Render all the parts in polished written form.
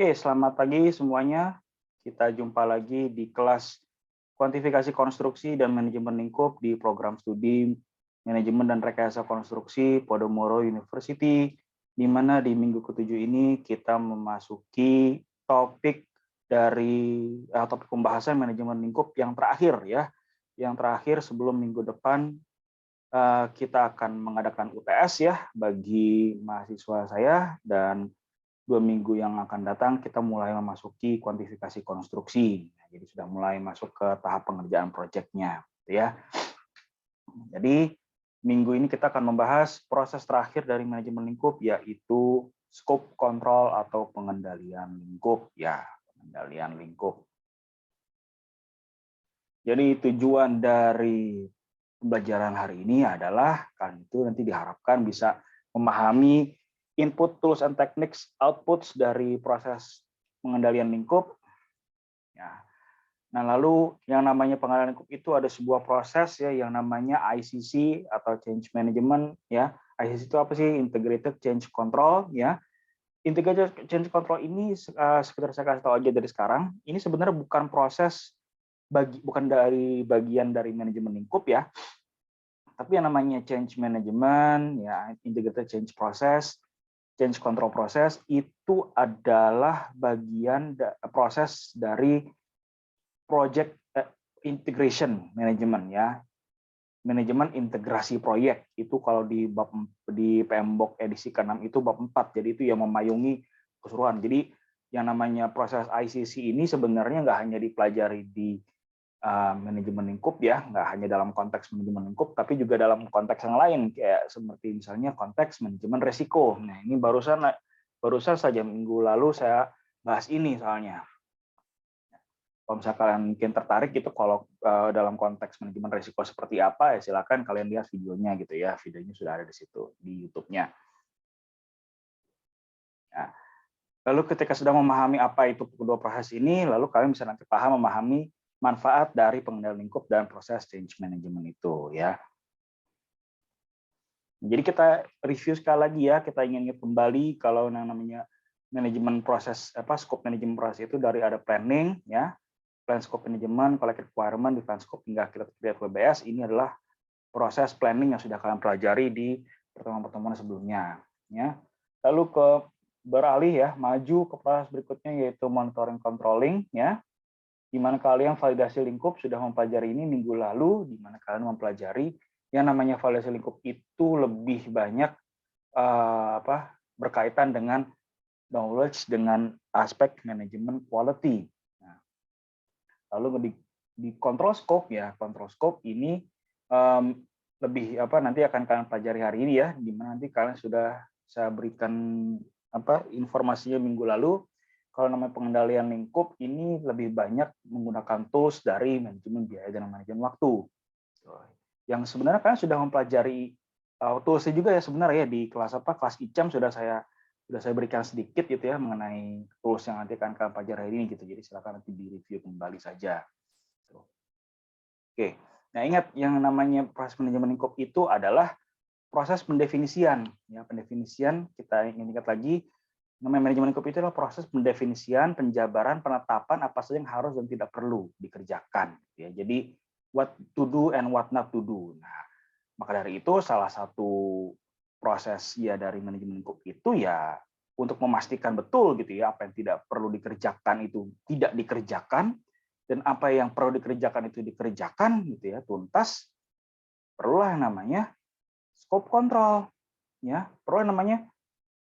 Oke, selamat pagi semuanya. Kita jumpa lagi di kelas kuantifikasi konstruksi dan manajemen lingkup di program studi manajemen dan rekayasa konstruksi Podomoro University, di mana di minggu ke-7 ini kita memasuki topik dari topik pembahasan manajemen lingkup yang terakhir ya. Yang terakhir sebelum minggu depan kita akan mengadakan UTS ya bagi mahasiswa saya, dan 2 minggu yang akan datang kita mulai memasuki kuantifikasi konstruksi. Jadi sudah mulai masuk ke tahap pengerjaan proyeknya, gitu ya. Jadi minggu ini kita akan membahas proses terakhir dari manajemen lingkup, yaitu scope control atau pengendalian lingkup, ya, pengendalian lingkup. Jadi tujuan dari pembelajaran hari ini adalah kalian itu nanti diharapkan bisa memahami input tools and techniques, outputs dari proses pengendalian lingkup. Ya. Nah, lalu yang namanya pengendalian lingkup itu ada sebuah proses ya yang namanya ICC atau Change Management ya. ICC itu apa sih? Integrated Change Control ya. Integrated Change Control ini sekedar saya kasih tahu aja dari sekarang, ini sebenarnya bukan proses bukan dari bagian dari manajemen lingkup ya. Tapi yang namanya change management ya, integrated change process, change control process itu adalah bagian proses dari project integration management ya. Manajemen integrasi proyek itu kalau di PMBOK edisi ke-6 itu bab 4. Jadi itu yang memayungi keseluruhan. Jadi yang namanya proses ICC ini sebenarnya nggak hanya dipelajari di manajemen lingkup ya, nggak hanya dalam konteks manajemen lingkup, tapi juga dalam konteks yang lain, kayak seperti misalnya konteks manajemen resiko. Nah, ini barusan saja minggu lalu saya bahas ini soalnya. Kalau misalnya kalian mungkin tertarik gitu, kalau dalam konteks manajemen resiko seperti apa, ya silakan kalian lihat videonya gitu ya. Videonya sudah ada di situ, di YouTube-nya. Nah, lalu ketika sudah memahami apa itu kedua proses ini, lalu kalian bisa nanti paham memahami manfaat dari pengendalian lingkup dan proses change management itu ya. Jadi kita review sekali lagi ya, kita ingin kembali kalau yang namanya manajemen proses scope manajemen proses itu dari ada planning ya, plan scope management, collect requirement, define scope hingga kita create WBS. Ini adalah proses planning yang sudah kalian pelajari di pertemuan-pertemuan sebelumnya ya. Lalu beralih ya, maju ke proses berikutnya yaitu monitoring controlling ya. Di mana kalian validasi lingkup sudah mempelajari ini minggu lalu, di mana kalian mempelajari yang namanya validasi lingkup itu lebih banyak berkaitan dengan knowledge dengan aspek manajemen quality. Nah, lalu di control scope ya, control scope ini lebih nanti akan kalian pelajari hari ini ya, di mana nanti kalian sudah saya berikan informasinya minggu lalu. Kalau namanya pengendalian lingkup ini lebih banyak menggunakan tools dari manajemen biaya dan manajemen waktu. Yang sebenarnya kalian sudah mempelajari toolsnya juga ya sebenarnya di kelas kelas ICAM sudah saya berikan sedikit gitu ya mengenai tools yang nanti akan kalian pelajari hari ini gitu. Jadi silakan nanti di review kembali saja. Oke. Nah, ingat yang namanya proses manajemen lingkup itu adalah proses pendefinisian ya, pendefinisian kita ingin ingat lagi. Namanya manajemen lingkup itu adalah proses pendefinisian, penjabaran, penetapan apa saja yang harus dan tidak perlu dikerjakan. Ya. Jadi what to do and what not to do. Nah, maka dari itu salah satu proses ya dari manajemen lingkup itu ya untuk memastikan betul gitu ya apa yang tidak perlu dikerjakan itu tidak dikerjakan dan apa yang perlu dikerjakan itu dikerjakan gitu ya tuntas. Perlulah yang namanya scope control ya, perlu yang namanya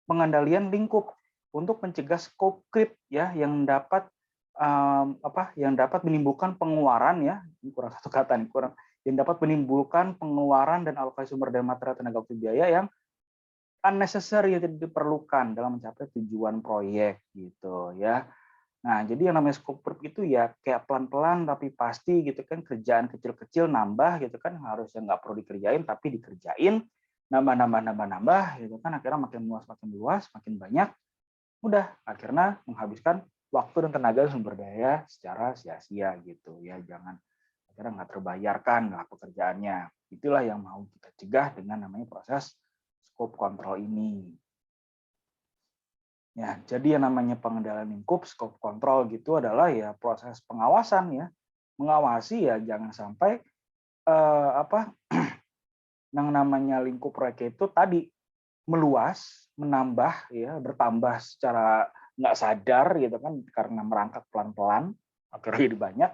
pengendalian lingkup untuk mencegah scope creep ya yang dapat menimbulkan pengeluaran ya, kurang satu kata nih, yang dapat menimbulkan pengeluaran dan alokasi sumber daya material tenaga waktu biaya yang unnecessary, yang tidak diperlukan dalam mencapai tujuan proyek gitu ya. Nah, jadi yang namanya scope creep itu ya kayak pelan-pelan tapi pasti gitu kan, kerjaan kecil-kecil nambah gitu kan, harusnya nggak perlu dikerjain tapi dikerjain, nambah gitu kan, akhirnya makin luas, makin banyak, udah akhirnya menghabiskan waktu dan tenaga sumber daya secara sia-sia gitu ya, jangan akhirnya nggak terbayarkan nggak pekerjaannya. Itulah yang mau kita cegah dengan namanya proses scope control ini. Ya, jadi yang namanya pengendalian lingkup, scope control gitu adalah ya proses pengawasan ya, mengawasi ya jangan sampai apa yang namanya lingkup proyek itu tadi meluas, menambah ya, bertambah secara nggak sadar gitu kan karena merangkak pelan-pelan akhirnya jadi banyak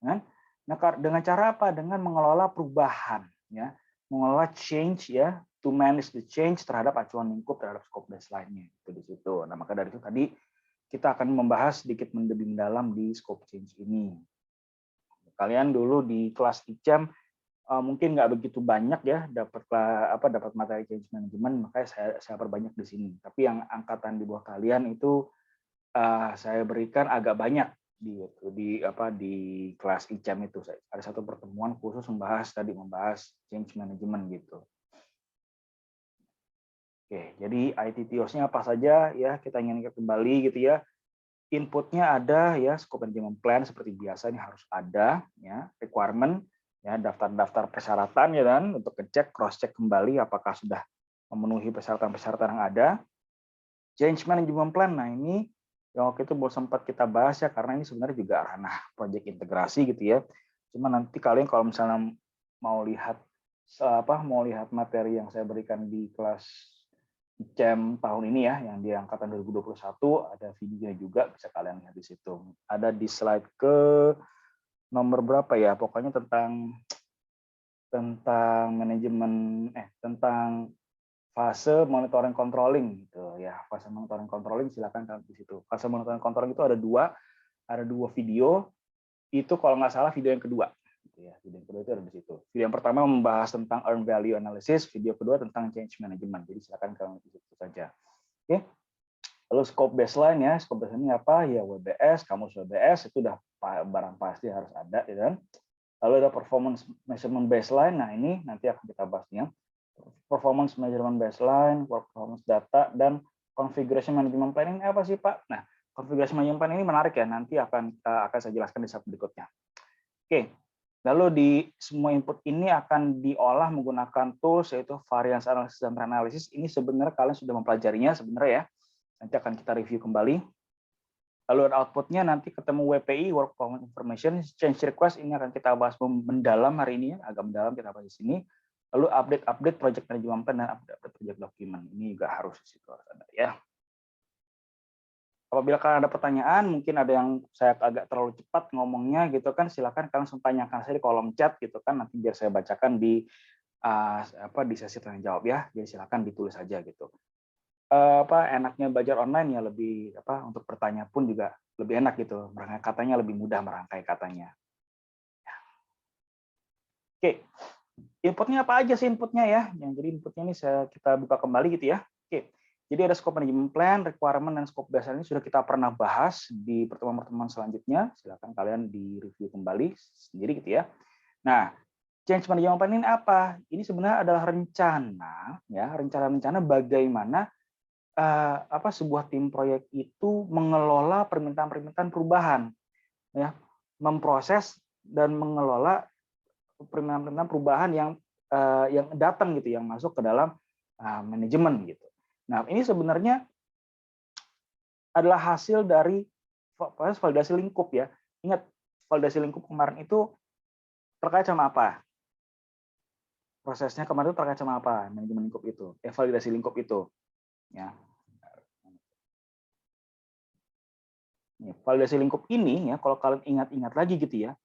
kan. Nah, dengan cara apa? Dengan mengelola perubahan ya, mengelola change ya, to manage the change terhadap acuan lingkup terhadap scope baseline-nya itu di situ. Nah, maka dari itu tadi kita akan membahas sedikit lebih mendalam di scope change ini. Kalian dulu di kelas ICAM mungkin nggak begitu banyak ya dapat materi change management, makanya saya perbanyak di sini. Tapi yang angkatan di bawah kalian itu saya berikan agak banyak di kelas ICAM itu. Ada satu pertemuan khusus membahas change management gitu. Oke, jadi ITTOS-nya apa saja ya, kita ingin kembali gitu ya. Inputnya ada ya, scope management plan seperti biasa ini harus ada ya, requirement ya, daftar-daftar persyaratan ya kan untuk ngecek cross check kembali apakah sudah memenuhi persyaratan-persyaratan yang ada. Change management plan, nah ini yang waktu itu belum sempat kita bahas ya karena ini sebenarnya juga ranah project integrasi gitu ya. Cuma nanti kalian kalau misalnya mau lihat materi yang saya berikan di kelas ICAM tahun ini ya, yang di angkatan 2021 ada videonya juga, bisa kalian lihat di situ. Ada di slide ke nomor berapa ya, pokoknya tentang tentang fase monitoring controlling gitu ya. Fase monitoring controlling silakan kalian di situ. Fase monitoring controlling itu ada dua video. Itu kalau nggak salah video yang kedua. Ya, video yang kedua itu ada di situ. Video yang pertama membahas tentang earn value analysis, video kedua tentang change management. Jadi silakan kalian di situ saja. Oke. Lalu scope baseline ya, scope baseline ini apa? Ya WBS, kamus WBS itu udah barang pasti harus ada, ya kan? Lalu ada performance measurement baseline. Nah, ini nanti akan kita bahasnya. Performance measurement baseline, performance data, dan configuration management plan ini apa sih, Pak? Nah, configuration management plan ini menarik ya, nanti akan saya jelaskan di slide berikutnya. Oke, lalu di semua input ini akan diolah menggunakan tools yaitu variance analysis dan trend analysis. Ini sebenarnya kalian sudah mempelajarinya sebenarnya ya. Nanti akan kita review kembali. Lalu outputnya nanti ketemu WPI, Work Performance Information, Change Request, ini akan kita bahas mendalam hari ini, agak mendalam kita bahas di sini. Lalu update project management plan dan update project document. Ini juga harus di situ ada ya. Apabila kalian ada pertanyaan, mungkin ada yang saya agak terlalu cepat ngomongnya gitu kan, silakan kalian langsung tanyakan saya di kolom chat gitu kan, nanti biar saya bacakan di sesi tanya jawab ya. Jadi silakan ditulis saja gitu. Enaknya belajar online ya lebih untuk bertanya pun juga lebih enak gitu, merangkai katanya lebih mudah merangkai katanya. Oke, inputnya apa aja sih inputnya ya? Yang jadi inputnya ini kita buka kembali gitu ya. Oke, jadi ada scope management plan, requirement dan scope baseline ini sudah kita pernah bahas di pertemuan-pertemuan selanjutnya. Silakan kalian di review kembali sendiri gitu ya. Nah, change management plan ini apa? Ini sebenarnya adalah rencana bagaimana sebuah tim proyek itu mengelola permintaan-permintaan perubahan, ya, memproses dan mengelola permintaan-permintaan perubahan yang datang gitu, yang masuk ke dalam manajemen gitu. Nah, ini sebenarnya adalah hasil dari proses validasi lingkup ya. Ingat, validasi lingkup kemarin itu terkait sama apa? Prosesnya kemarin itu terkait sama apa? Manajemen lingkup itu, validasi lingkup itu. Ya. Validasi lingkup ini ya, kalau kalian ingat-ingat lagi gitu ya,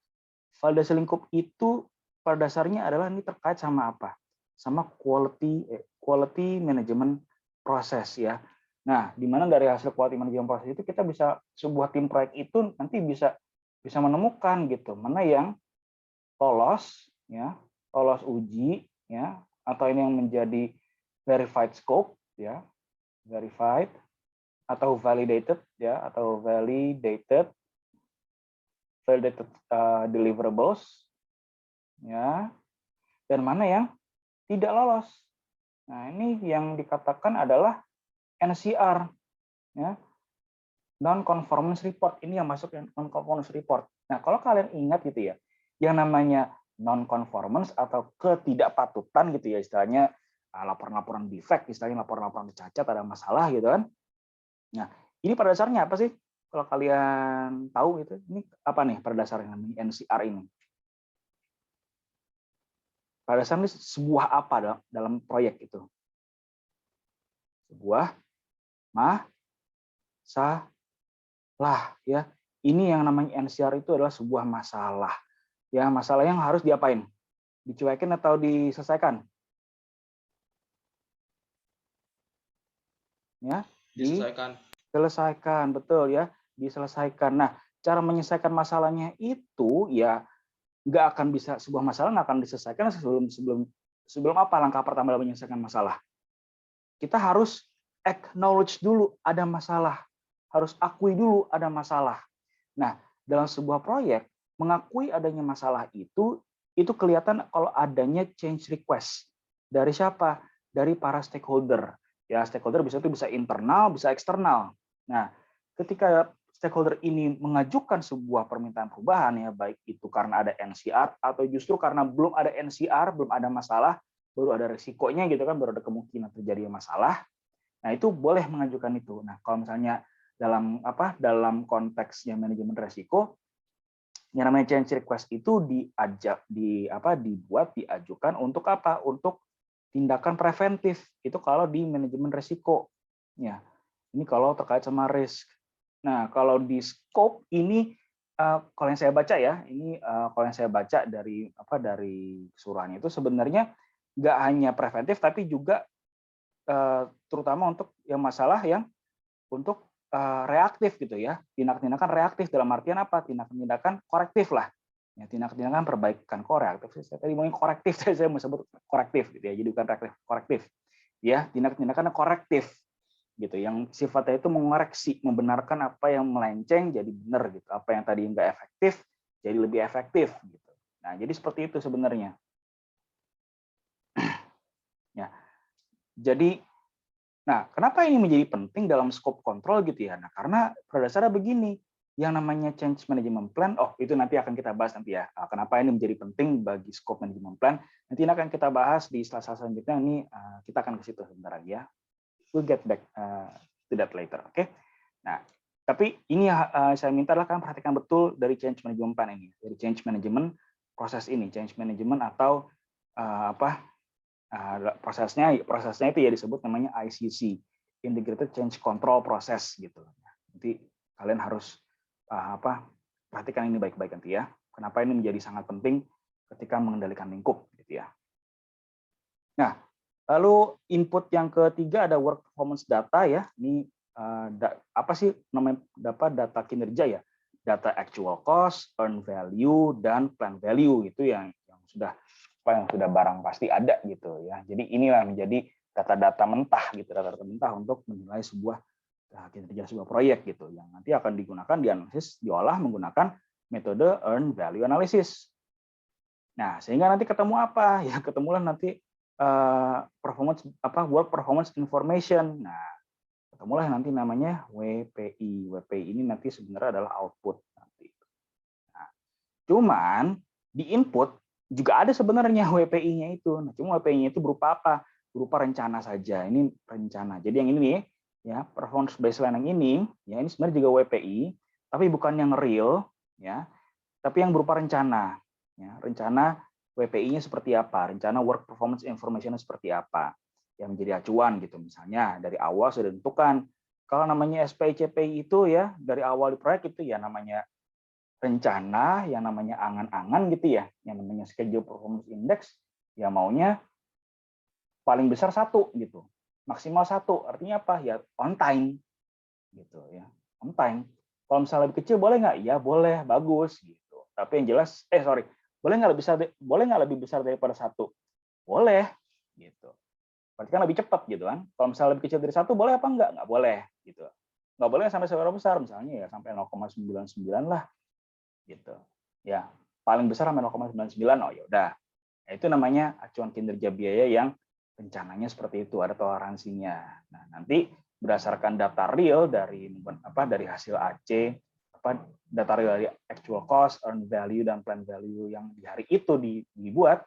validasi lingkup itu pada dasarnya adalah ini terkait sama apa? Sama quality management proses ya. Nah, di mana dari hasil quality management proses itu kita bisa, sebuah tim proyek itu nanti bisa menemukan gitu, mana yang lolos ya, lolos uji ya, atau ini yang menjadi verified scope ya, verified atau validated ya, atau validated deliverables ya, dan mana yang tidak lolos. Nah, ini yang dikatakan adalah NCR ya, non conformance report. Ini yang masuk non conformance report. Nah, kalau kalian ingat gitu ya, yang namanya non conformance atau ketidakpatutan gitu ya, istilahnya laporan-laporan defect, istilahnya laporan-laporan cacat, ada masalah gitu kan. Nah, ini pada dasarnya apa sih? Kalau kalian tahu itu, ini apa nih pada dasarnya namanya NCR ini? Pada dasarnya sebuah apa dalam proyek itu? Sebuah masalah, ya. Ini yang namanya NCR itu adalah sebuah masalah. Ya, masalah yang harus diapain? Dicuekin atau diselesaikan? Ya, diselesaikan, betul ya, diselesaikan. Nah, cara menyelesaikan masalahnya itu ya nggak akan bisa, sebuah masalah nggak akan diselesaikan sebelum apa langkah pertama dalam menyelesaikan masalah. Kita harus acknowledge dulu ada masalah, harus akui dulu ada masalah. Nah, dalam sebuah proyek mengakui adanya masalah itu kelihatan kalau adanya change request dari siapa? Dari para stakeholder. Ya, stakeholder bisa internal, bisa eksternal. Nah, ketika stakeholder ini mengajukan sebuah permintaan perubahan, ya baik itu karena ada NCR atau justru karena belum ada NCR, belum ada masalah, baru ada risikonya gitu kan, baru ada kemungkinan terjadi masalah. Nah, itu boleh mengajukan itu. Nah, kalau misalnya dalam konteksnya manajemen risiko, yang namanya change request itu diajukan untuk apa? Untuk tindakan preventif. Itu kalau di manajemen risiko. Ya, ini kalau terkait sama risk. Nah, kalau di scope ini kalau yang saya baca ya, ini kalau yang saya baca dari keseluruhannya itu sebenarnya nggak hanya preventif tapi juga terutama untuk yang masalah yang untuk reaktif gitu ya, tindakan-tindakan reaktif dalam artian apa? Tindakan-tindakan korektif lah. Ya, tindakan-tindakan perbaikan korektif. Saya tadi mau korektif, saya mau sebut korektif gitu ya, jadi bukan reaktif, korektif. Ya, tindakan-tindakan korektif gitu, yang sifatnya itu mengoreksi, membenarkan apa yang melenceng jadi benar gitu, apa yang tadi nggak efektif jadi lebih efektif gitu. Nah, jadi seperti itu sebenarnya. Ya, jadi nah, kenapa ini menjadi penting dalam scope kontrol gitu ya? Nah, karena pada dasarnya begini, yang namanya change management plan, itu nanti akan kita bahas nanti ya. Kenapa ini menjadi penting bagi scope management plan? Nanti akan kita bahas di slide selanjutnya. Ini kita akan ke situ sebentar lagi ya. We'll get back to that later, oke? Nah, tapi ini saya minta kalian perhatikan betul dari change management plan ini, dari change management proses ini, change management atau prosesnya itu ya disebut namanya ICC, Integrated Change Control Process gitu. Nanti kalian harus perhatikan ini baik-baik nanti ya. Kenapa ini menjadi sangat penting ketika mengendalikan lingkup gitu ya. Nah, lalu input yang ketiga ada work performance data ya. Ini apa sih namanya data kinerja ya? Data actual cost, earn value, dan plan value gitu yang sudah barang pasti ada gitu ya. Jadi inilah menjadi data-data mentah gitu, data-data mentah untuk menilai sebuah kinerja sebuah proyek gitu yang nanti akan digunakan dianalisis, diolah menggunakan metode earn value analysis. Nah, sehingga nanti ketemu apa? Ya ketemulah nanti work performance information. Nah, ketemulah nanti namanya WPI. WPI ini nanti sebenarnya adalah output nanti. Nah, cuman di input juga ada sebenarnya WPI-nya itu. Nah, cuma WPI-nya itu berupa apa? Berupa rencana saja. Ini rencana. Jadi yang ini nih, ya, performance baseline yang ini, ya ini sebenarnya juga WPI, tapi bukan yang real, ya, tapi yang berupa rencana. Ya, rencana WPI-nya seperti apa? Rencana work performance information seperti apa? Yang menjadi acuan gitu. Misalnya dari awal sudah ditentukan. Kalau namanya SPI-CPI itu ya dari awal di proyek itu ya namanya rencana, yang namanya angan-angan gitu ya, yang namanya schedule performance index, ya maunya paling besar 1 gitu, maksimal 1. Artinya apa? Ya on time gitu ya, on time. Kalau misalnya lebih kecil boleh nggak? Ya boleh, bagus gitu. Tapi yang jelas, boleh nggak lebih besar daripada 1? Boleh gitu. Berarti kan lebih cepat gitu kan. Kalau misalnya lebih kecil dari 1 boleh apa enggak? Nggak boleh gitu. Nggak boleh sampai seberapa besar, misalnya ya sampai 0,99 lah gitu. Ya, paling besar sampai 0,99, ya udah. Nah, itu namanya acuan kinerja biaya yang rencananya seperti itu, ada toleransinya. Nah, nanti berdasarkan data real dari hasil AC, data real dari actual cost, earn value, dan plan value yang di hari itu dibuat,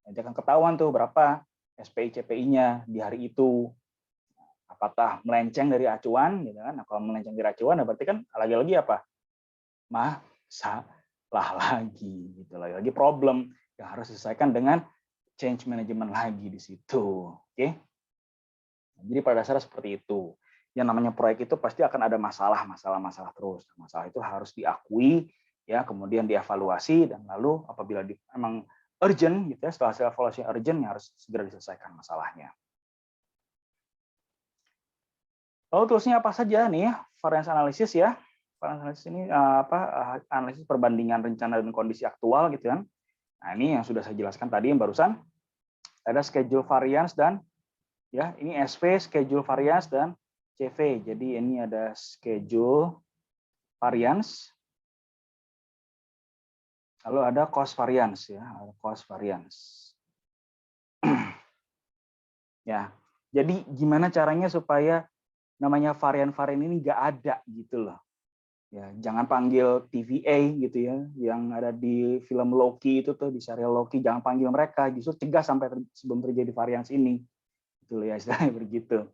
nanti akan ketahuan tuh berapa SPI CPI-nya di hari itu. apakah melenceng dari acuan, gitu kan? Nah, kalau melenceng dari acuan, ya berarti kan lagi-lagi apa? Masalah lagi, gitu. Lagi-lagi problem yang harus diselesaikan dengan change management lagi di situ. Oke? Jadi pada dasarnya seperti itu. Yang namanya proyek itu pasti akan ada masalah terus. Masalah itu harus diakui, ya, kemudian dievaluasi, dan lalu apabila memang urgent, gitu ya, setelah hasil evaluasi urgent, ya harus segera diselesaikan masalahnya. Lalu toolsnya apa saja nih? Variance analysis ya. Variance analysis ini analisis perbandingan rencana dan kondisi aktual, gitu kan. Nah, ini yang sudah saya jelaskan tadi yang barusan. Ada schedule variance dan ya, ini SV, schedule variance, dan CV. Jadi ini ada schedule variance, lalu ada cost variance ya, ada cost variance. Ya, jadi gimana caranya supaya namanya varian-varian ini nggak ada gitu loh. Ya, jangan panggil TVA gitu ya, yang ada di film Loki itu tuh, di serial Loki, jangan panggil mereka, justru cegah sampai sebelum terjadi varians ini. Itu ya istilahnya begitu.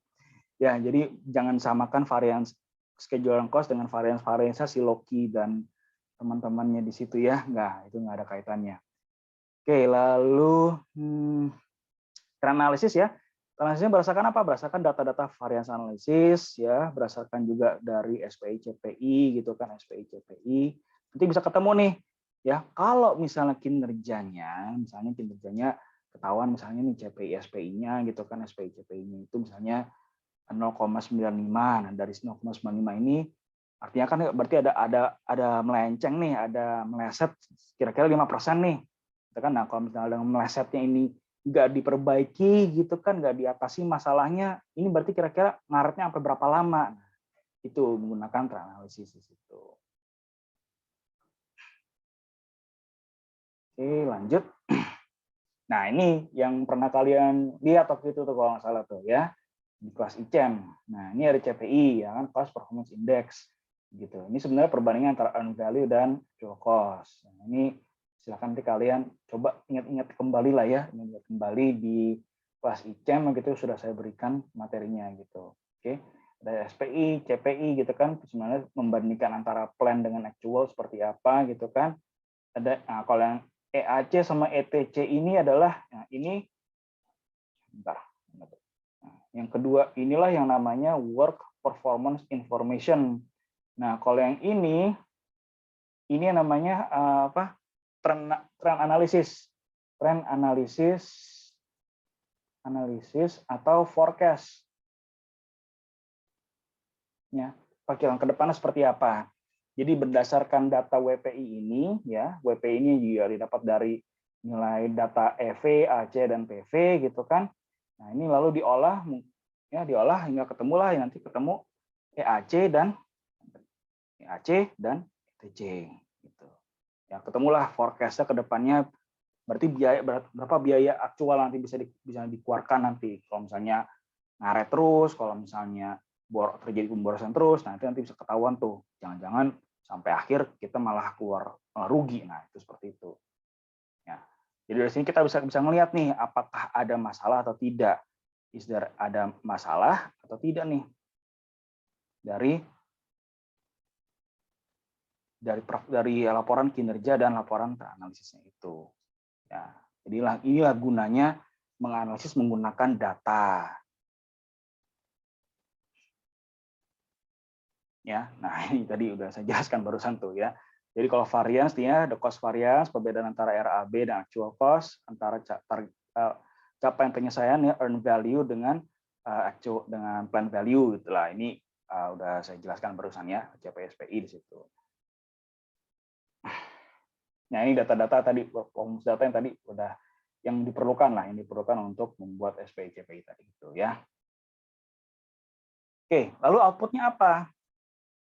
Ya, jadi jangan samakan varians schedule and cost dengan varians si Loki dan teman-temannya di situ ya. Enggak, itu nggak ada kaitannya. Oke, lalu trend analisis ya. Analisisnya berdasarkan apa? Berdasarkan data-data variance analisis ya, berdasarkan juga dari SPI CPI gitu kan, SPI CPI. Nanti bisa ketemu nih ya. Kalau misalnya kinerjanya ketahuan misalnya nih CPI SPI-nya gitu kan, SPI CPI-nya itu misalnya 0,95. Nah, dari 0,95 ini artinya kan berarti ada melenceng nih, ada meleset kira-kira 5% nih. Gitu kan? Nah, kalau misalnya dengan melesetnya ini nggak diperbaiki gitu kan, nggak diatasi masalahnya, ini berarti kira-kira ngaretnya sampai berapa lama. Nah, itu menggunakan trend analysis di situ. Oke, lanjut. Nah, ini yang pernah kalian lihat waktu itu tuh kalau nggak salah tuh ya, di kelas ICEM. Nah, ini ada CPI ya kan, Cost Performance Index gitu. Ini sebenarnya perbandingan antara earned value dan actual cost. Nah, ini silakan nanti kalian coba ingat-ingat kembali lah ya, ingat kembali di kelas ICEM gitu sudah saya berikan materinya gitu. Oke. Ada SPI, CPI gitu kan, sebenarnya membandingkan antara plan dengan actual seperti apa gitu kan. Ada kalau yang EAC sama ETC ini adalah ini bentar. Yang kedua inilah yang namanya work performance information. Nah, kalau yang ini yang namanya trend analisis. Trend analisis atau forecast. Ya, perkiraan ke depannya seperti apa. Jadi berdasarkan data WPI ini ya, WPI ini juga didapat dari nilai data EV, AC dan PV gitu kan. Nah, ini lalu diolah hingga ketemulah nanti ketemu EAC dan ETC gitu. Ya, ketemulah forecast-nya ke depannya, berarti berapa biaya aktual nanti bisa dikeluarkan nanti kalau misalnya ngaret terus, kalau misalnya terjadi pemborosan terus, nah itu nanti bisa ketahuan tuh. Jangan-jangan sampai akhir kita malah keluar rugi. Nah, itu seperti itu. Ya. Jadi dari sini kita bisa ngelihat nih apakah ada masalah atau tidak. Ada masalah atau tidak nih dari laporan kinerja dan laporan analisisnya itu. Ya, inilah gunanya menganalisis menggunakan data. Ya, nah ini tadi udah saya jelaskan barusan tuh ya. Jadi kalau variance ya, the cost variance, perbedaan antara RAB dan actual cost, antara capaian penyelesaian ya, earn value dengan dengan plan value gitulah. Ini udah saya jelaskan barusan ya, CPSPI di situ. Nah, ini data-data tadi, performance data yang tadi udah yang diperlukan untuk membuat SPI CPI tadi itu ya. Oke, lalu outputnya apa?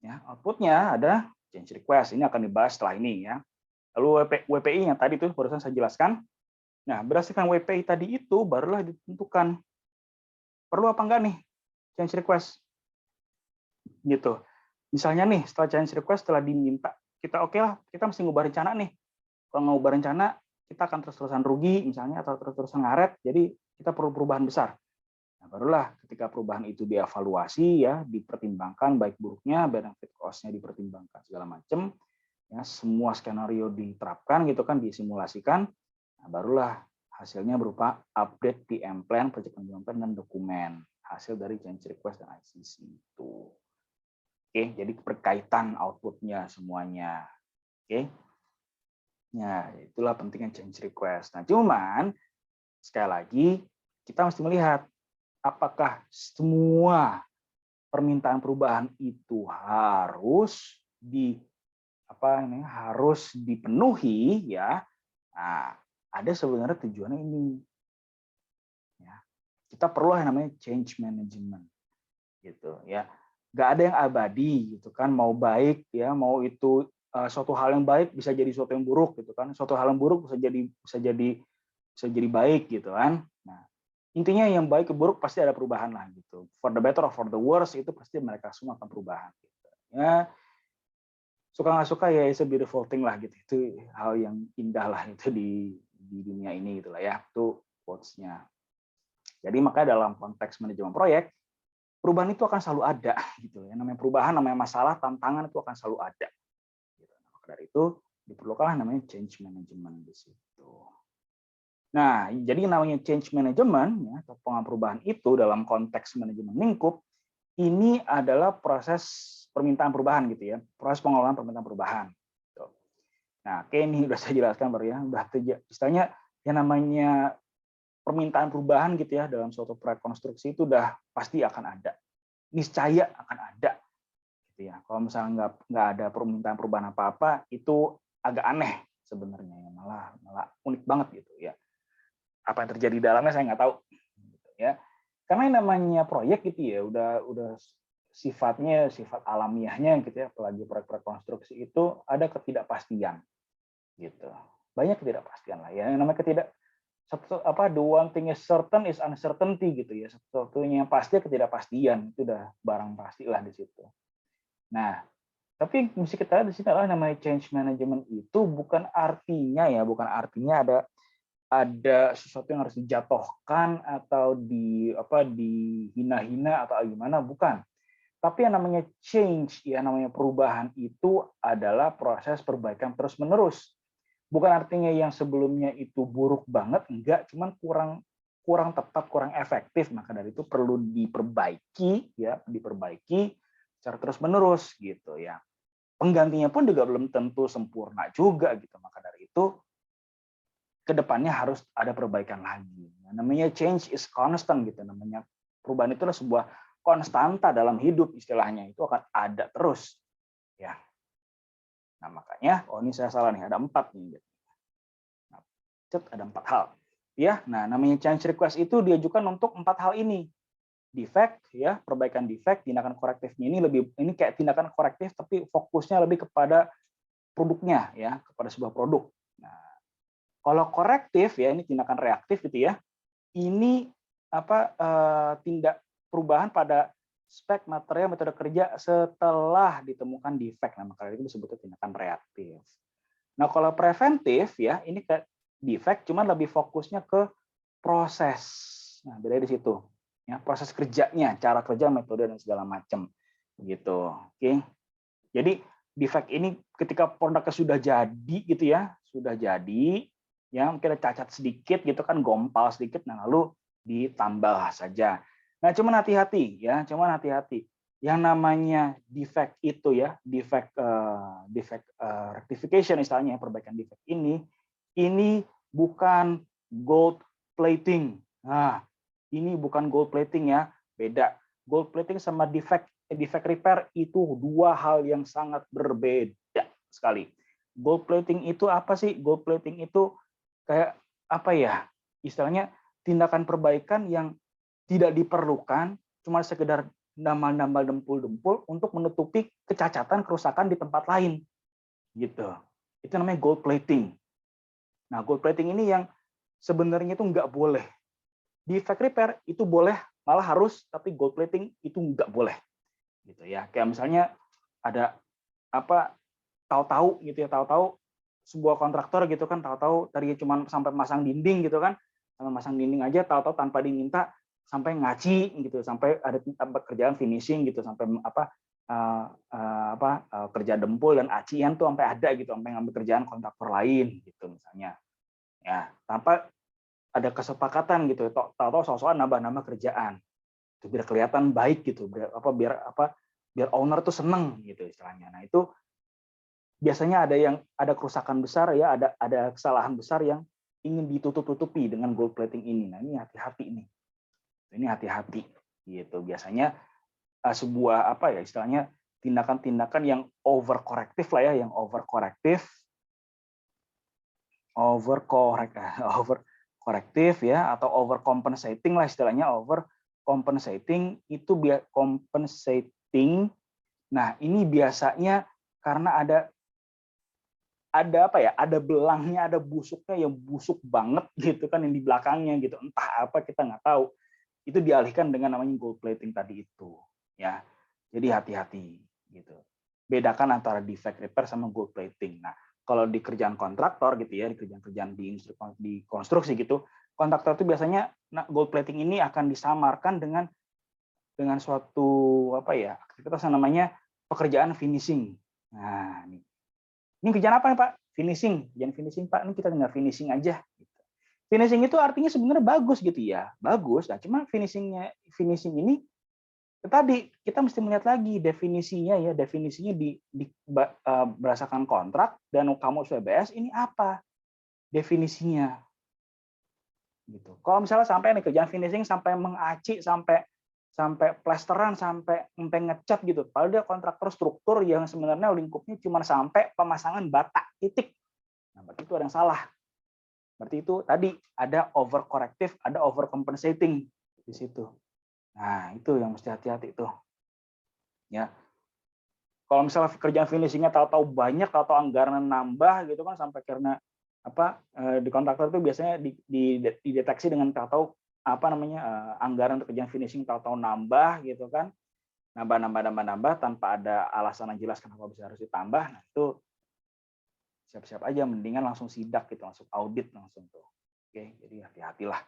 Ya, outputnya ada change request. Ini akan dibahas setelah ini ya. Lalu WPI yang tadi tuh barusan saya jelaskan. Nah, berdasarkan WPI tadi itu barulah ditentukan perlu apa enggak nih change request. Gitu. Misalnya nih setelah change request setelah diminta, kita oke lah, kita mesti ngubah rencana nih. Kalau ngubah rencana, kita akan terus-terusan rugi misalnya atau terus-terusan ngaret, jadi kita perlu perubahan besar. Nah, barulah ketika perubahan itu dievaluasi ya, dipertimbangkan baik buruknya, benefit cost-nya dipertimbangkan segala macam, ya semua skenario diterapkan gitu kan, disimulasikan, nah, barulah hasilnya berupa update PM plan, project management plan, dan dokumen hasil dari change request dan ICC itu. Oke, jadi berkaitan outputnya semuanya. Oke, nah itulah pentingnya change request. Nah cuman sekali lagi kita mesti melihat apakah semua permintaan perubahan itu harus harus dipenuhi ya. Nah, ada sebenarnya tujuannya ini. Ya. Kita perlu yang namanya change management gitu ya. Nggak ada yang abadi gitu kan, mau baik ya, mau itu suatu hal yang baik bisa jadi suatu yang buruk gitu kan. Suatu hal yang buruk bisa jadi baik gitu kan. Nah, intinya yang baik ke buruk pasti ada perubahan lah gitu. For the better or for the worse itu pasti mereka semua akan perubahan. Gitu. Ya, suka nggak suka ya it's a beautiful thing lah gitu. Itu hal yang indah lah itu di dunia ini gitu lah ya. Itu quotes-nya. Jadi makanya dalam konteks manajemen proyek, perubahan itu akan selalu ada gitu ya. Namanya perubahan, namanya masalah, tantangan itu akan selalu ada. Gitu. Maka dari itu diperlukan namanya change management di situ. Nah, jadi namanya change management ya, atau pengembangan perubahan itu dalam konteks manajemen lingkup ini adalah proses permintaan perubahan gitu ya, proses pengelolaan permintaan perubahan. Gitu. Nah, kayak ini udah saya jelaskan baru ya, udah istilahnya yang namanya permintaan perubahan gitu ya dalam suatu proyek konstruksi itu udah pasti akan ada, niscaya akan ada. Gitu ya. Kalau misalnya nggak ada permintaan perubahan apa-apa itu agak aneh sebenarnya, malah unik banget gitu ya. Apa yang terjadi di dalamnya saya nggak tahu gitu ya, karena yang namanya proyek gitu ya udah sifat alamiahnya gitu ya, apalagi proyek-proyek konstruksi itu ada ketidakpastian gitu, banyak ketidakpastian lah ya, yang namanya the one thing is certain is uncertainty gitu ya, satu-satunya yang pasti ketidakpastian, itu udah barang pasti lah di situ. Nah tapi mesti kita lihat di sini adalah namanya change management itu bukan artinya ada sesuatu yang harus dijatuhkan atau dihina-hina atau gimana, bukan. Tapi yang namanya change, ya namanya perubahan itu adalah proses perbaikan terus-menerus. Bukan artinya yang sebelumnya itu buruk banget, enggak, cuman kurang tepat, kurang efektif, maka dari itu perlu diperbaiki secara terus-menerus gitu ya. Penggantinya pun juga belum tentu sempurna juga gitu, maka dari itu kedepannya harus ada perbaikan lagi. Namanya change is constant gitu. Namanya perubahan itu adalah sebuah konstanta dalam hidup istilahnya. Itu akan ada terus. Ya. Nah makanya, ini saya salah nih, ada 4 nih. Nah, ada 4 hal. Ya, nah namanya change request itu diajukan untuk 4 hal ini. Defect, ya, perbaikan defect, tindakan korektifnya ini kayak tindakan korektif tapi fokusnya lebih kepada produknya ya, kepada sebuah produk. Nah, kalau korektif ya ini tindakan reaktif gitu ya. Ini tindak perubahan pada spek material metode kerja setelah ditemukan defect. Nah, maka itu disebutnya tindakan reaktif. Nah, kalau preventif ya ini kayak defect cuman lebih fokusnya ke proses. Nah, beda di situ. Ya, proses kerjanya, cara kerja, metode dan segala macam gitu. Oke. Jadi defect ini ketika produknya sudah jadi gitu ya, ya mungkin ada cacat sedikit gitu kan, gompal sedikit, nah lalu ditambah saja. Nah cuman hati-hati ya, yang namanya defect itu ya, defect rectification istilahnya, perbaikan defect ini bukan gold plating. Nah ini bukan gold plating ya, beda. Gold plating sama defect repair itu 2 hal yang sangat berbeda sekali. Gold plating itu apa sih? Gold plating itu kayak apa ya, istilahnya tindakan perbaikan yang tidak diperlukan, cuma sekedar nambal-nambal dempul-dempul untuk menutupi kecacatan, kerusakan di tempat lain gitu. Itu namanya gold plating. Nah gold plating ini yang sebenarnya itu nggak boleh. Defect repair itu boleh, malah harus, tapi gold plating itu nggak boleh gitu ya. Kayak misalnya ada tahu-tahu gitu ya, tahu-tahu sebuah kontraktor gitu kan, tahu-tahu tadi cuma sampai masang dinding gitu kan, sampai masang dinding aja tahu-tahu tanpa diminta sampai ngaci gitu, sampai ada kerjaan finishing gitu, sampai kerja dempul dan acian tuh sampai ada gitu, sampai ngambil kerjaan kontraktor lain gitu misalnya. Ya, tanpa ada kesepakatan gitu, tahu-tahu soal nambah-nambah kerjaan. Itu biar kelihatan baik gitu, biar owner tuh seneng gitu istilahnya. Nah, itu biasanya ada kerusakan besar ya, ada kesalahan besar yang ingin ditutup-tutupi dengan gold plating ini. Nah, ini hati-hati nih. Ini hati-hati gitu. Biasanya sebuah istilahnya tindakan-tindakan yang overcorrective lah ya, yang overcorrective ya, atau overcompensating lah istilahnya, overcompensating itu compensating. Nah, ini biasanya karena ada belangnya, ada busuknya yang busuk banget gitu kan, yang di belakangnya gitu, entah apa kita nggak tahu, itu dialihkan dengan namanya gold plating tadi itu ya. Jadi hati-hati gitu, bedakan antara defect repair sama gold plating. Nah, kalau di kerjaan kontraktor gitu ya, di kerjaan di konstruksi gitu, kontraktor itu biasanya gold plating ini akan disamarkan dengan suatu aktivitas yang namanya pekerjaan finishing. Nah, ini kerjaan apa nih Pak? Finishing. Jangan finishing Pak, ini kita tinggal finishing aja. Finishing itu artinya sebenarnya bagus gitu ya, bagus. Nah, cuma finishing ini tadi kita mesti melihat lagi definisinya ya, definisinya berdasarkan kontrak dan kamu UBS ini apa definisinya gitu. Kalau misalnya sampai nih kerjaan finishing sampai mengaci, sampai plesteran, sampai ngecat gitu, padahal dia kontraktor struktur yang sebenarnya lingkupnya cuma sampai pemasangan bata titik. Nah, berarti itu ada yang salah. Berarti itu tadi ada overcorrective, ada overcompensating di situ. Nah, itu yang mesti hati-hati tuh. Ya. Kalau misalnya kerjaan finishingnya tahu-tahu banyak, tahu-tahu anggaran nambah gitu kan, sampai karena di kontraktor itu biasanya dideteksi dengan tahu-tahu anggaran untuk kerjaan finishing tahu-tahu nambah gitu kan, nambah tanpa ada alasan yang jelas kenapa bisa harus ditambah. Nah, itu siap-siap aja, mendingan langsung sidak gitu, langsung audit langsung tuh. Oke, jadi hati-hatilah.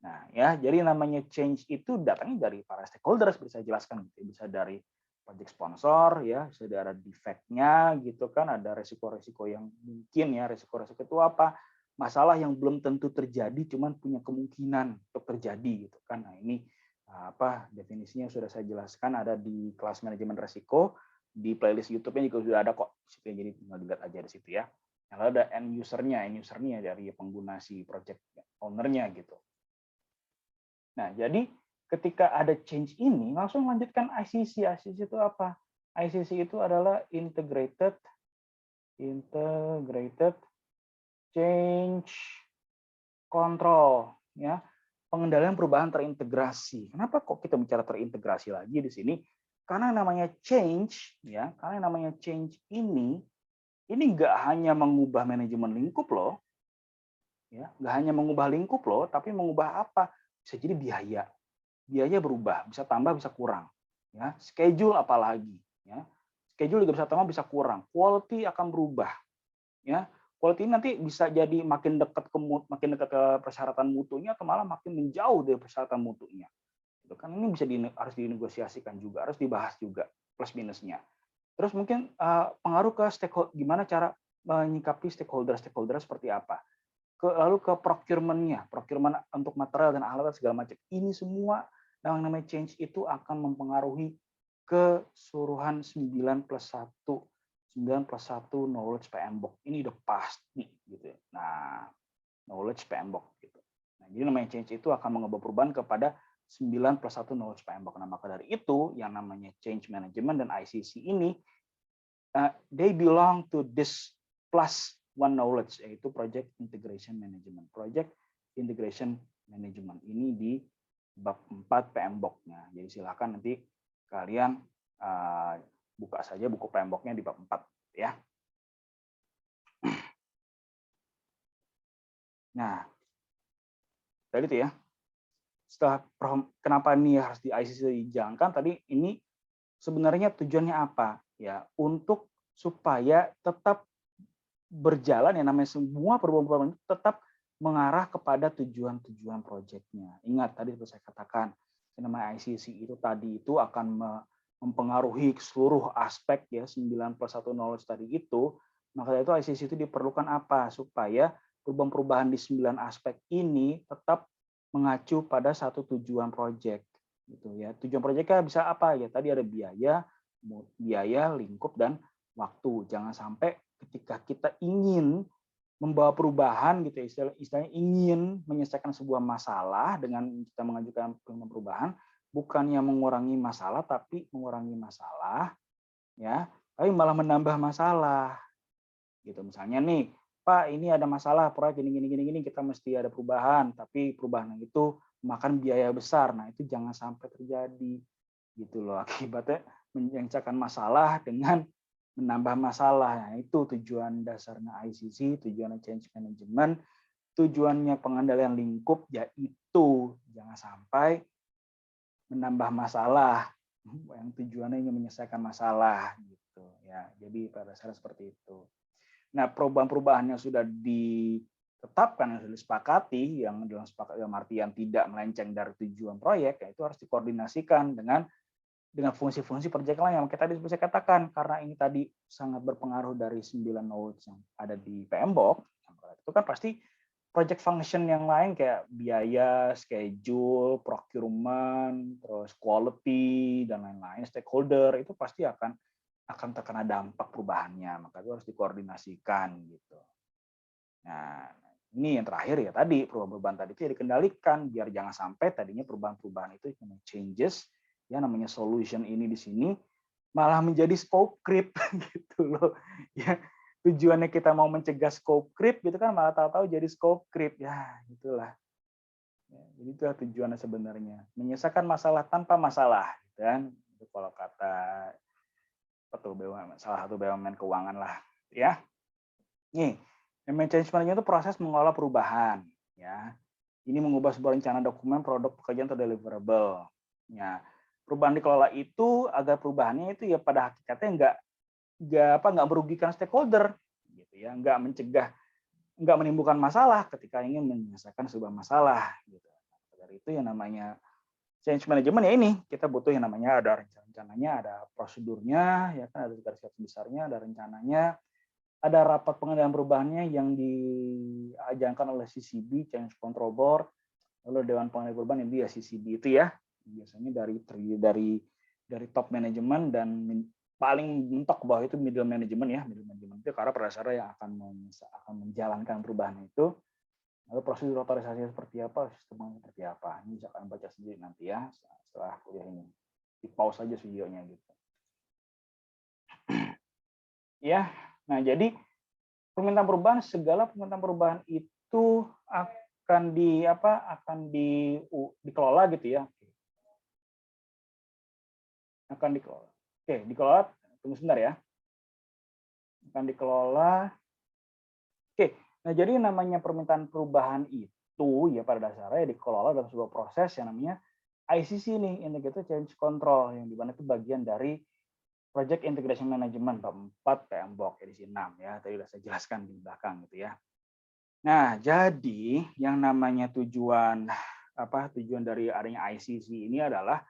Nah, ya, jadi namanya change itu datangnya dari para stakeholders, bisa jelaskan gitu. Bisa dari project sponsor ya, bisa dari defect-nya gitu kan, ada resiko-resiko yang mungkin ya, resiko-resiko itu apa? Masalah yang belum tentu terjadi, cuman punya kemungkinan untuk terjadi gitu kan. Nah, ini definisinya sudah saya jelaskan, ada di kelas manajemen resiko, di playlist YouTube-nya juga sudah ada kok. Jadi tinggal dilihat aja di situ ya. Yang ada end user-nya dari pengguna si project owner-nya gitu. Nah, jadi ketika ada change ini, langsung lanjutkan ICC. ICC itu apa? ICC itu adalah Integrated Change Control, ya, pengendalian perubahan terintegrasi. Kenapa kok kita bicara terintegrasi lagi di sini? Karena namanya change, ya, karena namanya change ini nggak hanya mengubah manajemen lingkup loh, ya, nggak hanya mengubah lingkup loh, tapi mengubah apa? Bisa jadi biaya berubah, bisa tambah, bisa kurang, ya. Schedule apalagi, ya. Schedule juga bisa tambah, bisa kurang. Quality akan berubah, ya. Quality ini nanti bisa jadi makin dekat ke persyaratan mutunya atau malah makin menjauh dari persyaratan mutunya. Itu kan ini harus dinegosiasikan juga, harus dibahas juga plus minusnya. Terus mungkin pengaruh ke stakeholder, gimana cara menyikapi stakeholder seperti apa? Lalu ke procurement untuk material dan alat segala macam. Ini semua yang namanya change itu akan mempengaruhi keseluruhan 9+1 knowledge PMBOK. Ini udah pasti gitu. Nah, knowledge PMBOK gitu. Nah, jadi namanya change itu akan mengubah perubahan kepada 9+1 knowledge PMBOK. Nah, maka dari itu yang namanya change management dan ICC ini they belong to this plus one knowledge, yaitu project integration management. Project integration management ini di bab 4 PMBOK-nya. Jadi silakan nanti kalian buka saja buku PMBOK-nya di bab 4 ya. Nah, tadi itu ya. Setelah kenapa ini harus di ICC dijalankan tadi, ini sebenarnya tujuannya apa? Ya, untuk supaya tetap berjalan, yang namanya semua perubahan-perubahan itu tetap mengarah kepada tujuan-tujuan proyeknya. Ingat tadi seperti saya katakan, yang namanya ICC itu tadi itu akan mempengaruhi seluruh aspek ya 9+1 knowledge tadi itu. Maka itu ICC itu diperlukan apa? Supaya perubahan-perubahan di 9 aspek ini tetap mengacu pada satu tujuan proyek gitu ya. Tujuan proyeknya bisa apa ya? Tadi ada biaya, lingkup dan waktu. Jangan sampai ketika kita ingin membawa perubahan gitu ya, istilahnya ingin menyelesaikan sebuah masalah dengan kita mengajukan perubahan, bukannya mengurangi masalah tapi mengurangi masalah ya, tapi malah menambah masalah gitu. Misalnya nih, Pak, ini ada masalah proyek gini, kita mesti ada perubahan, tapi perubahan itu memakan biaya besar. Nah, itu jangan sampai terjadi gitu loh. Akibatnya menyengsarakan masalah dengan menambah masalah. Nah, itu tujuan dasarnya ICC, tujuannya change management, tujuannya pengendalian lingkup yaitu jangan sampai menambah masalah yang tujuannya ingin menyelesaikan masalah gitu ya. Jadi pada dasarnya seperti itu. Nah, perubahan-perubahan yang sudah ditetapkan, yang sudah disepakati, yang dalam artian tidak melenceng dari tujuan proyek, ya itu harus dikoordinasikan dengan fungsi-fungsi proyek lain yang kita bisa katakan. Karena ini tadi sangat berpengaruh dari 9 nodes yang ada di PMBOK, itu kan pasti project function yang lain kayak biaya, schedule, procurement, terus quality, dan lain-lain, stakeholder, itu pasti akan terkena dampak perubahannya, maka itu harus dikoordinasikan gitu. Nah, ini yang terakhir ya tadi perubahan-perubahan tadi itu ya dikendalikan biar jangan sampai tadinya perubahan-perubahan itu namanya changes, ya namanya solution ini di sini malah menjadi scope creep gitu loh. Ya, tujuannya kita mau mencegah scope creep gitu kan malah tahu-tahu jadi scope creep ya gitulah. Ya, jadi itu tujuannya sebenarnya menyelesaikan masalah tanpa masalah, gitu kan? Itu kalau kata salah satu BUMN keuangan lah ya. Nih, change management itu proses mengolah perubahan ya. Ini mengubah sebuah rencana dokumen, produk, pekerjaan atau deliverable. Ya, perubahan dikelola itu agar perubahannya itu ya pada hakikatnya nggak merugikan stakeholder gitu ya, nggak menimbulkan masalah ketika ingin menyelesaikan sebuah masalah gitu. Dari itu yang namanya change management ya ini kita butuh yang namanya ada rencananya, ada prosedurnya, ya kan ada garis besarnya, ada rencananya, ada rapat pengendalian perubahannya yang diajarkan oleh CCB, Change Control Board, lalu Dewan Pengendalian Perubahan yang dia CCB itu ya, biasanya dari top manajemen dan paling mentok ke bawah itu middle management ya, middle management itu karena pada dasarnya yang akan menjalankan perubahan itu. Lalu prosedur otorisasi seperti apa, sistemnya seperti apa. Ini bisa kalian baca sendiri nanti ya setelah kuliah ini. Di pause aja videonya gitu. Ya, nah jadi segala permintaan perubahan itu akan dikelola gitu ya. Akan dikelola. Oke, dikelola. Tunggu sebentar ya. Akan dikelola. Oke, nah jadi namanya permintaan perubahan itu ya pada dasarnya dikelola dalam sebuah proses yang namanya ICC nih, Integrated Change Control, yang dimana itu bagian dari Project Integration Management bab 4 PMBOK edisi 6 ya, tadi sudah saya jelaskan di belakang gitu ya. Nah, jadi yang namanya tujuan dari adanya ICC ini adalah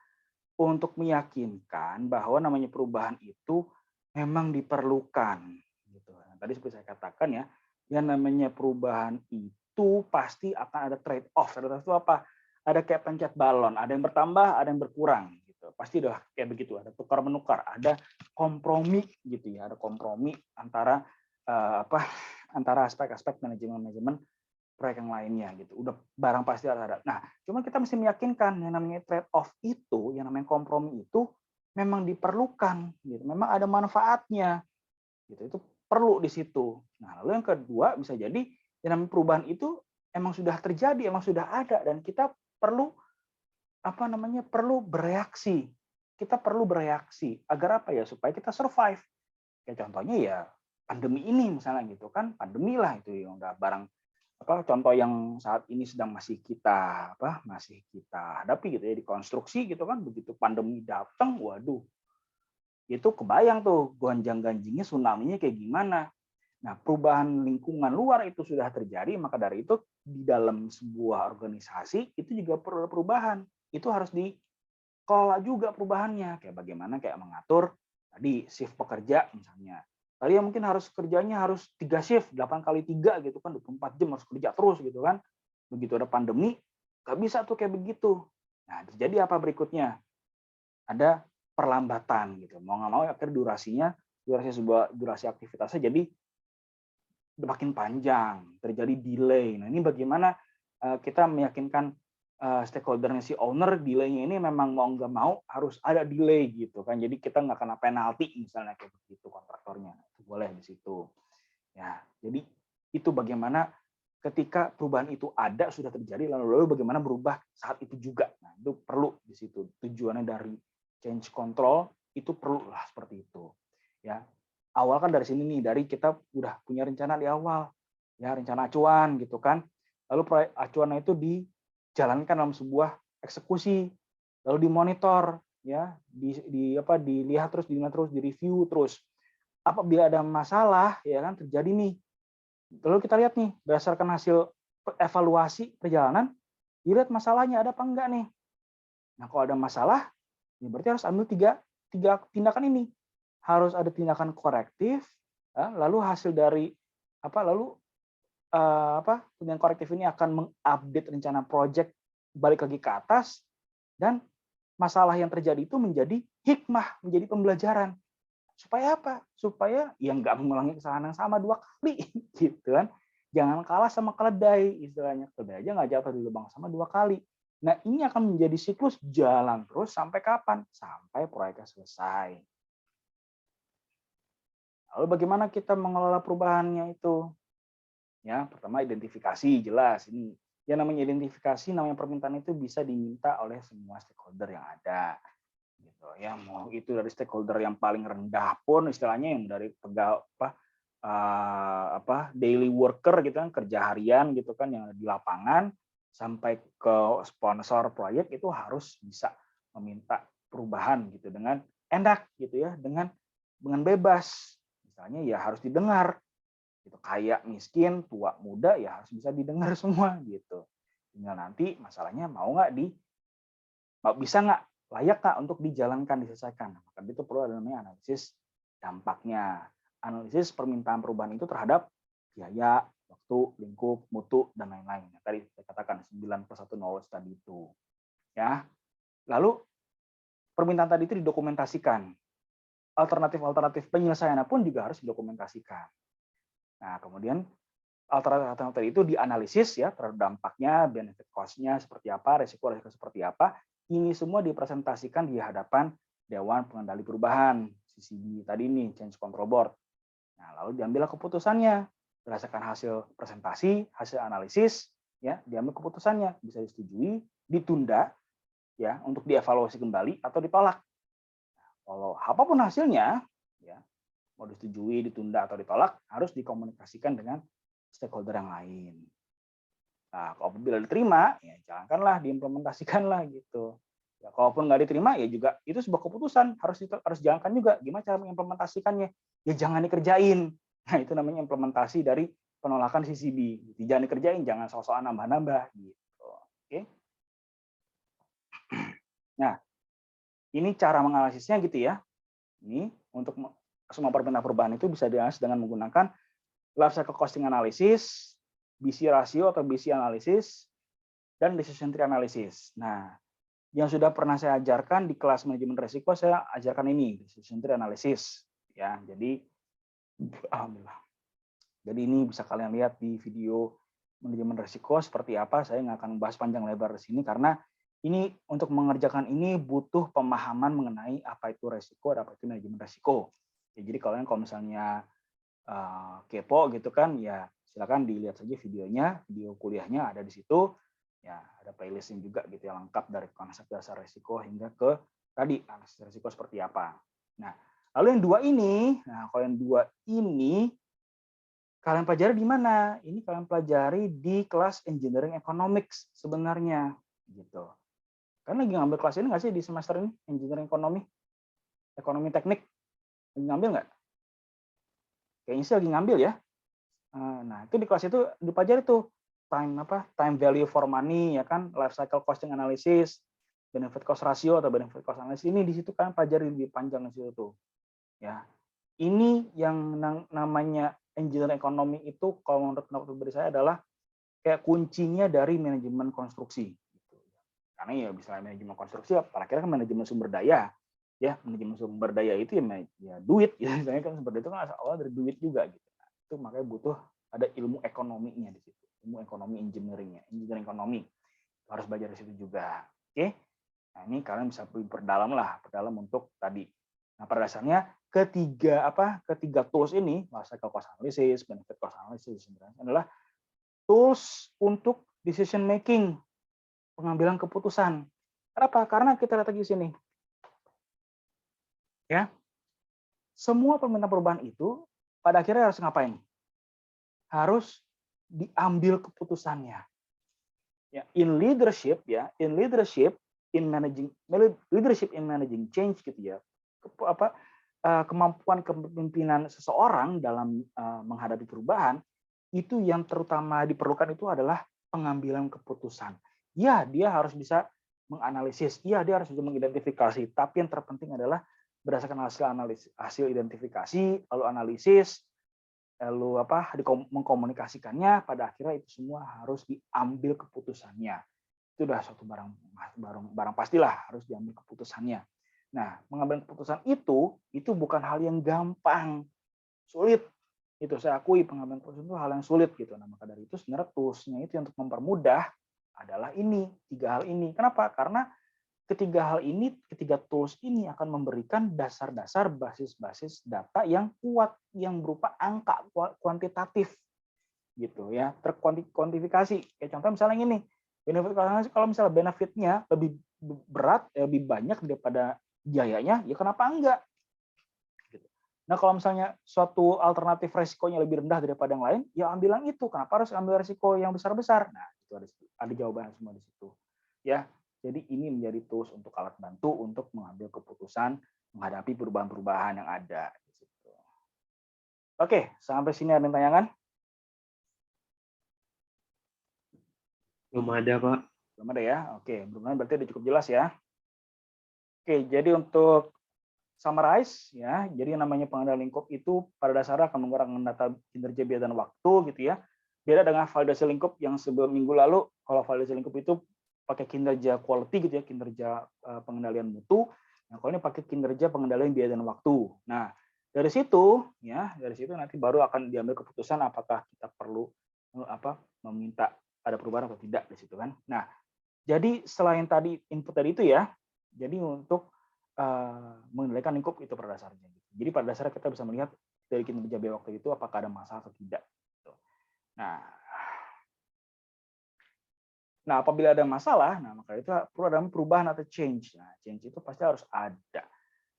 untuk meyakinkan bahwa namanya perubahan itu memang diperlukan gitu. Nah, tadi seperti saya katakan ya, yang namanya perubahan itu pasti akan ada trade off. Trade off itu apa? Ada kayak pencet balon, ada yang bertambah, ada yang berkurang gitu. Pasti udah kayak begitu, ada tukar menukar, ada kompromi gitu ya, ada kompromi antara antara aspek-aspek manajemen proyek yang lainnya gitu. Udah barang pasti ada. Nah, cuma kita mesti meyakinkan yang namanya trade off itu, yang namanya kompromi itu memang diperlukan gitu. Memang ada manfaatnya. Gitu. Itu perlu di situ. Nah, lalu yang kedua bisa jadi yang namanya perubahan itu emang sudah terjadi, emang sudah ada dan kita perlu perlu bereaksi. Kita perlu bereaksi agar apa ya? Supaya kita survive. Kayak contohnya ya pandemi ini misalnya gitu kan, pandemi lah itu yang udah barang contoh yang saat ini sedang masih kita hadapi gitu ya, di konstruksi gitu kan, begitu pandemi datang, waduh, itu kebayang tuh gonjang-ganjingnya tsunami-nya kayak gimana. Nah, perubahan lingkungan luar itu sudah terjadi, maka dari itu di dalam sebuah organisasi itu juga perlu perubahan. Itu harus dikelola juga perubahannya. Kayak bagaimana kayak mengatur tadi shift pekerja misalnya. Tadi yang mungkin harus kerjanya harus 3 shift, 8 kali 3 gitu kan, 24 jam harus kerja terus gitu kan. Begitu ada pandemi, nggak bisa tuh kayak begitu. Nah, terjadi apa berikutnya? Ada perlambatan gitu. Mau nggak mau akhirnya durasi aktivitasnya jadi makin panjang, terjadi delay. Nah, ini bagaimana kita meyakinkan stakeholder-nya si owner, delay-nya ini memang mau nggak mau harus ada delay gitu kan. Jadi kita nggak kena penalti misalnya kayak begitu kontraktornya. Itu boleh di situ. Ya, jadi itu bagaimana ketika perubahan itu ada sudah terjadi lalu bagaimana berubah saat itu juga. Nah, itu perlu di situ. Tujuannya dari change control itu perlu lah seperti itu. Ya, awal kan dari sini nih, dari kita udah punya rencana di awal, ya rencana acuan gitu kan. Lalu proyek acuan itu dijalankan dalam sebuah eksekusi, lalu dimonitor, ya, dilihat terus, direview terus. Apabila ada masalah, ya kan terjadi nih. Lalu kita lihat nih, berdasarkan hasil evaluasi perjalanan, dilihat masalahnya ada apa enggak nih. Nah, kalau ada masalah, ya berarti harus ambil tiga tindakan ini. Harus ada tindakan korektif, ya, lalu hasil dari tindakan korektif ini akan mengupdate rencana proyek balik lagi ke atas, dan masalah yang terjadi itu menjadi hikmah, menjadi pembelajaran. Supaya apa? Supaya ya nggak mengulangi kesalahan yang sama 2 kali, gitu kan. Jangan kalah sama keledai, istilahnya. Keledai aja nggak jatuh di lubang sama 2 kali. Nah, ini akan menjadi siklus jalan terus sampai kapan? Sampai proyeknya selesai. Lalu bagaimana kita mengelola perubahannya itu? Ya, pertama identifikasi, jelas. Ini yang namanya identifikasi, namanya permintaan itu bisa diminta oleh semua stakeholder yang ada. Gitu ya, mau itu dari stakeholder yang paling rendah pun istilahnya, yang dari daily worker gitu kan, kerja harian gitu kan, yang di lapangan sampai ke sponsor proyek itu harus bisa meminta perubahan gitu dengan enak gitu ya, dengan bebas. Misalnya ya harus didengar gitu, kayak miskin, tua, muda ya harus bisa didengar semua gitu. Tinggal nanti masalahnya bisa nggak, layak nggak untuk dijalankan, diselesaikan. Maka itu perlu ada namanya analisis dampaknya. Analisis permintaan perubahan itu terhadap biaya, waktu, lingkup, mutu, dan lain-lain. Tadi saya katakan 9+1 knowledge tadi itu. Ya. Lalu permintaan tadi itu didokumentasikan. Alternatif-alternatif penyelesaiannya pun juga harus didokumentasikan. Nah, kemudian alternatif tadi itu dianalisis ya terhadap dampaknya, benefit cost-nya seperti apa, resiko seperti apa. Ini semua dipresentasikan di hadapan Dewan Pengendali Perubahan, CCB tadi ini, Change Control Board. Nah, lalu diambillah keputusannya berdasarkan hasil presentasi, hasil analisis, ya, diambil keputusannya, bisa disetujui, ditunda, ya, untuk dievaluasi kembali atau ditolak. Nah, kalau apapun hasilnya, ya, mau disetujui, ditunda atau ditolak, harus dikomunikasikan dengan stakeholder yang lain. Nah, kalau apabila diterima, ya jalankanlah, diimplementasikanlah gitu. Ya, kalaupun nggak diterima, ya juga itu sebuah keputusan, harus jalankan juga. Gimana cara mengimplementasikannya? Ya jangan dikerjain. Nah, itu namanya implementasi dari penolakan CCB. Jangan dikerjain, jangan soal-soal nambah-nambah gitu. Oke. Nah, ini cara menganalisisnya gitu ya. Ini untuk semua permintaan perubahan itu bisa dianalisis dengan menggunakan life cycle costing analysis, BC ratio atau BC analysis, dan decision tree analysis. Nah, yang sudah pernah saya ajarkan di kelas manajemen risiko, saya ajarkan ini, decision tree analysis. Ya, jadi alhamdulillah. Jadi ini bisa kalian lihat di video manajemen risiko seperti apa. Saya nggak akan membahas panjang lebar di sini karena ini untuk mengerjakan ini butuh pemahaman mengenai apa itu risiko dan apa itu manajemen risiko. Ya, jadi kalau misalnya kepo gitu kan, ya silakan dilihat saja videonya, video kuliahnya ada di situ. Ya, ada playlistnya juga gitu ya, lengkap dari konsep dasar risiko hingga ke tadi analisis risiko seperti apa. Nah, lalu yang dua ini, kalau yang dua ini kalian pelajari di mana? Ini kalian pelajari di kelas Engineering Economics sebenarnya gitu. Kan lagi ngambil kelas ini nggak sih di semester ini, Engineering Ekonomi Teknik? Lagi ngambil nggak? Kayaknya sih lagi ngambil ya. Nah, itu di kelas itu dipelajari tuh time value for money, ya kan, life cycle costing analysis, benefit cost ratio atau benefit cost analysis, ini di situ kan pelajari lebih panjang di situ tuh. Ya. Ini yang namanya engineering ekonomi itu kalau menurut pribadi saya adalah kayak kuncinya dari manajemen konstruksi. Karena ya bisa manajemen konstruksi, apalagi kan manajemen sumber daya. Ya, manajemen sumber daya itu ya duit, ya, misalnya kan sumber daya itu kan awal dari duit juga gitu. Nah, itu makanya butuh ada ilmu ekonominya di situ, ilmu ekonomi engineering ekonomi harus belajar di situ juga. Oke, nah ini kalian bisa perdalam untuk tadi. Nah pada dasarnya ketiga tools ini, life cycle cost analysis, benefit cost analysis sebenarnya adalah tools untuk decision making, pengambilan keputusan. Kenapa? Karena kita lihat lagi di sini. Ya. Semua permintaan perubahan itu pada akhirnya harus ngapain? Harus diambil keputusannya. Ya, in leadership, in managing change gitu ya. Kemampuan kepemimpinan seseorang dalam menghadapi perubahan itu yang terutama diperlukan itu adalah pengambilan keputusan. Ya, dia harus bisa menganalisis, ya dia harus bisa mengidentifikasi, tapi yang terpenting adalah berdasarkan hasil identifikasi, lalu analisis, lalu mengkomunikasikannya, pada akhirnya itu semua harus diambil keputusannya. Itu udah suatu barang pastilah harus diambil keputusannya. Nah, mengambil keputusan itu bukan hal yang gampang, sulit. Itu saya akui, pengambilan keputusan itu hal yang sulit gitu. Nah, maka dari itu sebenarnya tools-nya itu untuk mempermudah adalah ini, 3 hal ini. Kenapa? Karena ketiga tools ini akan memberikan dasar-dasar basis-basis data yang kuat, yang berupa angka kuantitatif gitu ya, terkuantifikasi. Kayak contoh misalnya ini, benefit kalau misalnya benefitnya lebih berat, lebih banyak daripada biayanya, ya kenapa enggak? Nah, kalau misalnya suatu alternatif resikonya lebih rendah daripada yang lain, ya ambil yang itu. Kenapa harus ambil resiko yang besar-besar? Nah, itu ada jawaban semua di situ. Ya, jadi ini menjadi tools untuk alat bantu untuk mengambil keputusan menghadapi perubahan-perubahan yang ada. Oke, sampai sini ada pertanyaan? Belum ada, Pak. Belum ada ya? Oke, belum ada, berarti udah cukup jelas ya. Oke, jadi untuk summarize ya, jadi yang namanya pengendalian lingkup itu pada dasarnya akan menggunakan data kinerja biaya dan waktu gitu ya. Beda dengan validasi lingkup yang sebelum minggu lalu, kalau validasi lingkup itu pakai kinerja quality gitu ya, kinerja pengendalian mutu. Nah, kalau ini pakai kinerja pengendalian biaya dan waktu. Nah, dari situ nanti baru akan diambil keputusan apakah kita perlu meminta ada perubahan atau tidak di situ kan. Nah, jadi selain tadi input tadi itu ya, jadi untuk mengendalikan lingkup itu pada dasarnya. Jadi pada dasarnya kita bisa melihat dari kinerja biaya waktu itu apakah ada masalah atau tidak. Nah, apabila ada masalah, maka itu perlu ada perubahan atau change. Nah, change itu pasti harus ada.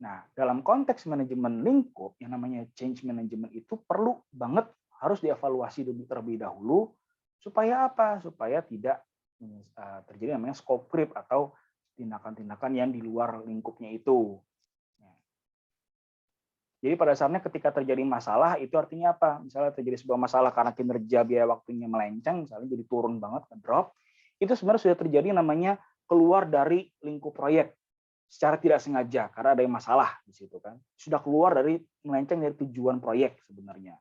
Nah, dalam konteks manajemen lingkup, yang namanya change management itu perlu banget harus dievaluasi terlebih dahulu, supaya apa? Supaya tidak terjadi namanya scope creep atau tindakan-tindakan yang di luar lingkupnya itu. Jadi pada dasarnya ketika terjadi masalah itu artinya apa? Misalnya terjadi sebuah masalah karena kinerja biaya waktunya melenceng, misalnya jadi turun banget, drop, itu sebenarnya sudah terjadi namanya keluar dari lingkup proyek secara tidak sengaja karena ada yang masalah di situ kan. Sudah keluar dari melenceng dari tujuan proyek sebenarnya.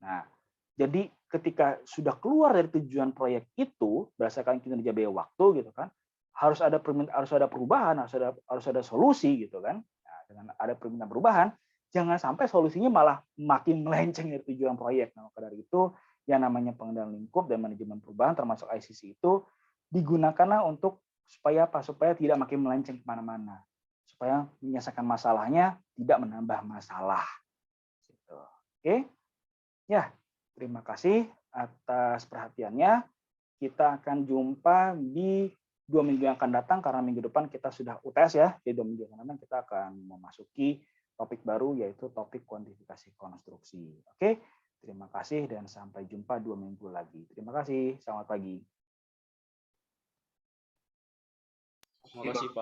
Nah, jadi ketika sudah keluar dari tujuan proyek itu berdasarkan kinerja biaya waktu gitu kan, harus ada perubahan, harus ada solusi gitu kan. Nah, dengan ada permintaan perubahan, jangan sampai solusinya malah makin melenceng dari tujuan proyek. Nah, maka dari itu yang namanya pengendalian lingkup dan manajemen perubahan termasuk ICC itu digunakanlah untuk supaya apa? Supaya tidak makin melenceng kemana-mana. Supaya menyelesaikan masalahnya tidak menambah masalah. Gitu. Oke? Ya, terima kasih atas perhatiannya. Kita akan jumpa di 2 minggu yang akan datang karena minggu depan kita sudah UTS ya. Jadi 2 minggu yang akan datang kita akan memasuki topik baru yaitu topik kuantifikasi konstruksi. Oke, terima kasih dan sampai jumpa 2 minggu lagi. Terima kasih, selamat pagi. Terima kasih, Pak.